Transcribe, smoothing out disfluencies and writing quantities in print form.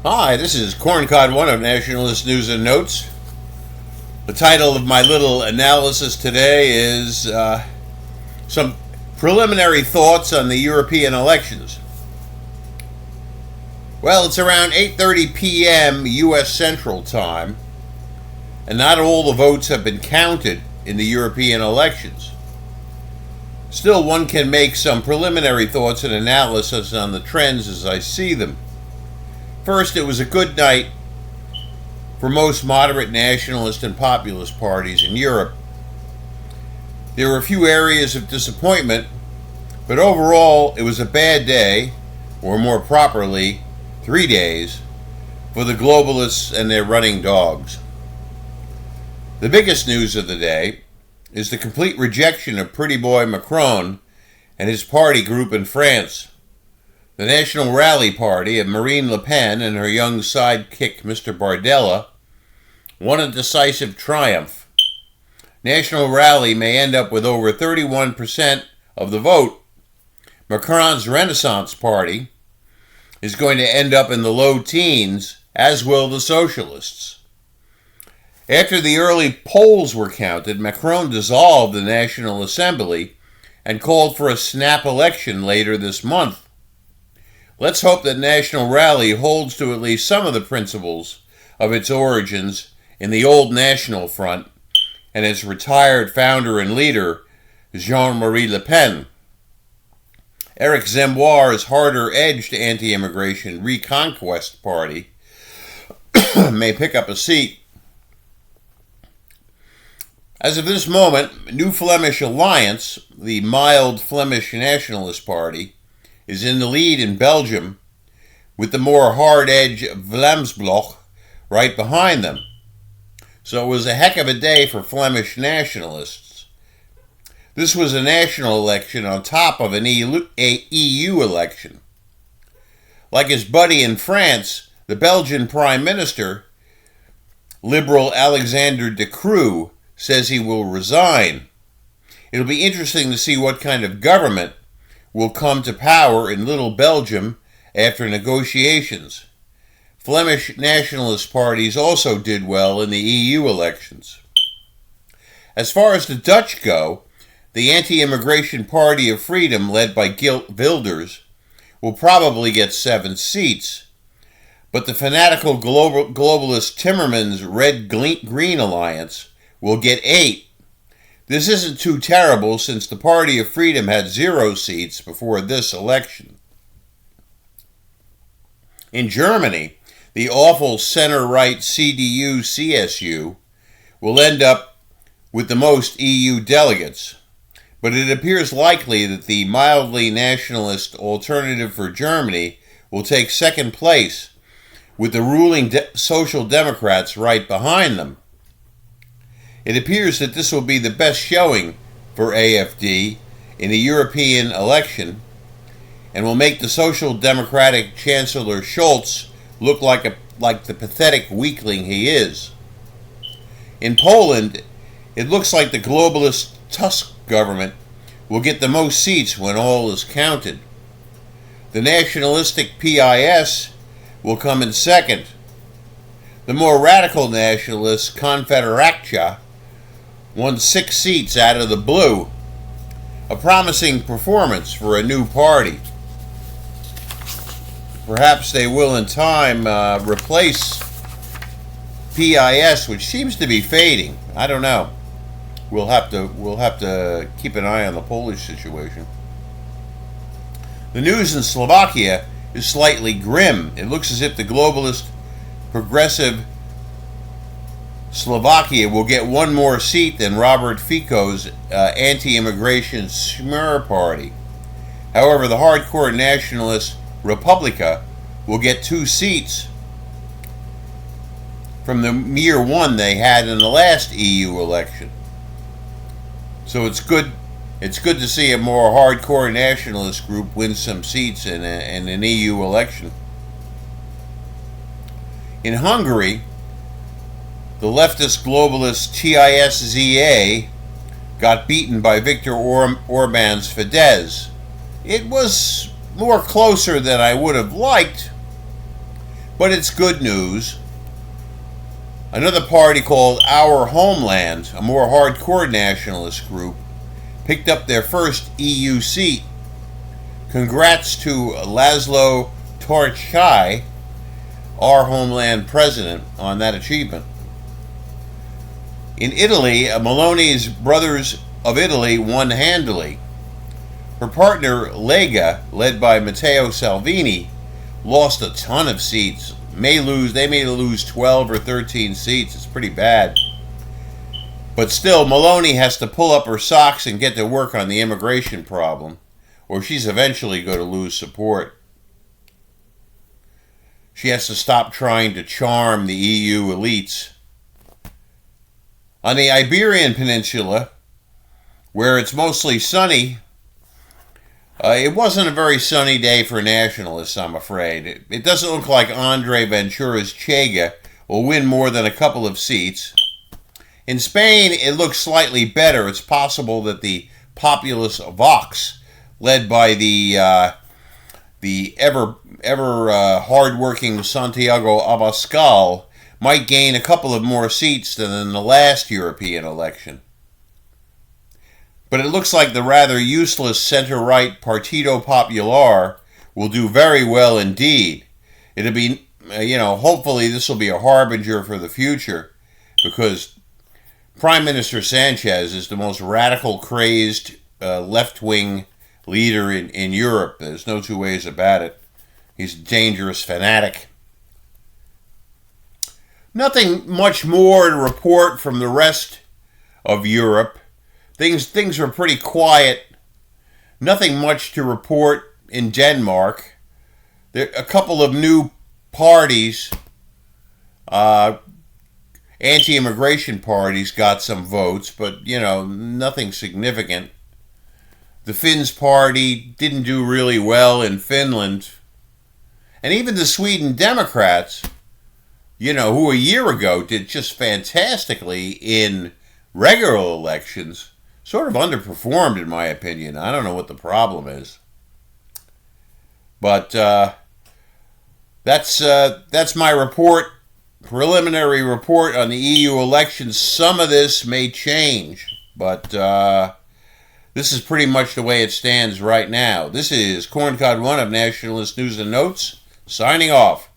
Hi, this is Corncod1 of Nationalist News and Notes. The title of my little analysis today is some preliminary thoughts on the European elections. Well, it's around 8:30 p.m. U.S. Central Time, and not all the votes have been counted in the European elections. Still, one can make some preliminary thoughts and analysis on the trends as I see them. First, it was a good night for most moderate nationalist and populist parties in Europe. There were a few areas of disappointment, but overall it was a bad day, or more properly, 3 days, for the globalists and their running dogs. The biggest news of the day is the complete rejection of pretty boy Macron and his party group in France. The National Rally Party of Marine Le Pen and her young sidekick Mr. Bardella won a decisive triumph. National Rally may end up with over 31% of the vote. Macron's Renaissance Party is going to end up in the low teens, as will the Socialists. After the early polls were counted, Macron dissolved the National Assembly and called for a snap election later this month. Let's hope that National Rally holds to at least some of the principles of its origins in the old National Front and its retired founder and leader, Jean-Marie Le Pen. Eric Zemmour's harder-edged anti-immigration Reconquest Party may pick up a seat. As of this moment, New Flemish Alliance, the mild Flemish Nationalist Party, is in the lead in Belgium, with the more hard-edged Vlaams-Blok right behind them. So it was a heck of a day for Flemish nationalists. This was a national election on top of an EU election. Like his buddy in France, the Belgian Prime Minister, Liberal Alexander De Croo, says he will resign. It'll be interesting to see what kind of government will come to power in Little Belgium after negotiations. Flemish nationalist parties also did well in the EU elections. As far as the Dutch go, the Anti-Immigration Party of Freedom, led by Geert Wilders, will probably get 7 seats. But the fanatical globalist Timmermans' Red-Green Alliance will get 8. This isn't too terrible since the Party of Freedom had 0 seats before this election. In Germany, the awful center-right CDU-CSU will end up with the most EU delegates, but it appears likely that the mildly nationalist Alternative for Germany will take second place, with the ruling Social Democrats right behind them. It appears that this will be the best showing for AfD in a European election and will make the Social Democratic Chancellor Scholz look like the pathetic weakling he is. In Poland, it looks like the globalist Tusk government will get the most seats when all is counted. The nationalistic PIS will come in second. The more radical nationalist Confederacja won 6 seats out of the blue, a promising performance for a new party. Perhaps they will in time replace PIS, which seems to be fading. I don't know. We'll have to keep an eye on the Polish situation. The news in Slovakia is slightly grim. It looks as if the globalist progressive Slovakia will get 1 more seat than Robert Fico's anti-immigration Smer party. However, the hardcore nationalist Republika will get 2 seats from the mere 1 they had in the last EU election. So it's good to see a more hardcore nationalist group win some seats in an EU election. In Hungary, the leftist globalist TISZA got beaten by Viktor Orban's Fidesz. It was more closer than I would have liked, But it's good news. Another party called Our Homeland, a more hardcore nationalist group, picked up their first EU seat. Congrats to Laszlo Tokaj, Our Homeland president, on that achievement. In Italy, Meloni's Brothers of Italy won handily. Her partner, Lega, led by Matteo Salvini, lost a ton of seats. They may lose 12 or 13 seats. It's pretty bad. But still, Meloni has to pull up her socks and get to work on the immigration problem, or she's eventually going to lose support. She has to stop trying to charm the EU elites. On the Iberian Peninsula, where it's mostly sunny, it wasn't a very sunny day for nationalists, I'm afraid. It doesn't look like Andre Ventura's Chega will win more than a couple of seats. In Spain, it looks slightly better. It's possible that the populist Vox, led by the ever hardworking Santiago Abascal, might gain a couple of more seats than in the last European election. But it looks like the rather useless center-right Partido Popular will do very well indeed. It'll be, hopefully this will be a harbinger for the future, because Prime Minister Sanchez is the most radical, crazed, left-wing leader in Europe. There's no two ways about it. He's a dangerous fanatic. Nothing much more to report from the rest of Europe. Things were pretty quiet. Nothing much to report in Denmark. There a couple of new parties, anti-immigration parties, got some votes, but nothing significant. The Finns party didn't do really well in Finland, and even the Sweden Democrats, who a year ago did just fantastically in regular elections, sort of underperformed in my opinion. I don't know what the problem is. But that's my report, preliminary report on the EU elections. Some of this may change, but this is pretty much the way it stands right now. This is Corncod 1 of Nationalist News and Notes, signing off.